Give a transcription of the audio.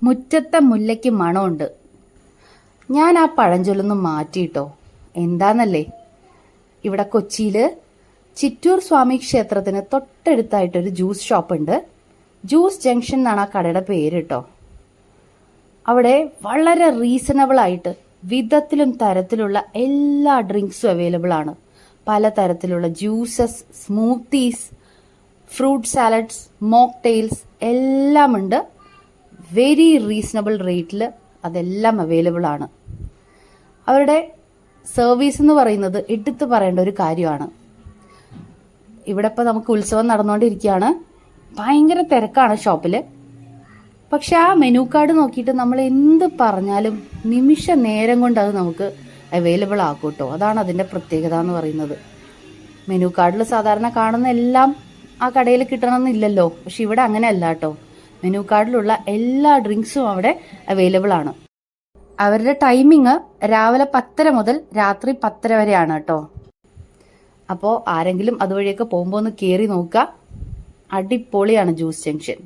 മുറ്റത്തെ മുല്ലയ്ക്ക് മണമുണ്ട്. ഞാൻ ആ പഴഞ്ചൊല്ലൊന്നും മാറ്റിയിട്ടോ. എന്താന്നല്ലേ, ഇവിടെ കൊച്ചിയില് ചിറ്റൂർ സ്വാമി ക്ഷേത്രത്തിന് തൊട്ടടുത്തായിട്ടൊരു ജ്യൂസ് ഷോപ്പ് ഉണ്ട്. ജ്യൂസ് ജംഗ്ഷൻ എന്നാണ് ആ കടയുടെ പേര് കേട്ടോ. അവിടെ വളരെ റീസണബിൾ ആയിട്ട് വിധത്തിലും തരത്തിലുള്ള എല്ലാ ഡ്രിങ്ക്സും അവൈലബിൾ ആണ്. പലതരത്തിലുള്ള juices, smoothies, fruit salads, mocktails എല്ലാം ഉണ്ട്. വെരി റീസണബിൾ റേറ്റിൽ അതെല്ലാം അവൈലബിൾ ആണ്. അവരുടെ സർവീസ് എന്ന് പറയുന്നത് എടുത്തു പറയേണ്ട ഒരു കാര്യമാണ്. ഇവിടെ ഇപ്പോൾ നമുക്ക് ഉത്സവം നടന്നുകൊണ്ടിരിക്കുകയാണ്. ഭയങ്കര തിരക്കാണ് ഷോപ്പിൽ. പക്ഷെ ആ മെനു കാർഡ് നോക്കിയിട്ട് നമ്മൾ എന്ത് പറഞ്ഞാലും നിമിഷ നേരം കൊണ്ട് അത് നമുക്ക് അവൈലബിൾ ആക്കും കേട്ടോ. അതാണ് അതിൻ്റെ പ്രത്യേകത എന്ന് പറയുന്നത്. മെനു കാർഡിൽ സാധാരണ കാണുന്ന എല്ലാം ആ കടയിൽ കിട്ടണമെന്നില്ലല്ലോ. പക്ഷെ ഇവിടെ അങ്ങനെയല്ല കേട്ടോ. മെനു കാർഡിലുള്ള എല്ലാ ഡ്രിങ്ക്സും അവിടെ അവൈലബിൾ ആണ്. അവരുടെ ടൈമിങ് രാവിലെ 10:30 മുതൽ രാത്രി 10:30 വരെയാണ് കേട്ടോ. അപ്പോൾ ആരെങ്കിലും അതുവഴിയൊക്കെ പോകുമ്പോൾ ഒന്ന് കയറി നോക്കുക. അടിപൊളിയാണ് ജ്യൂസ് ജംഗ്ഷൻ.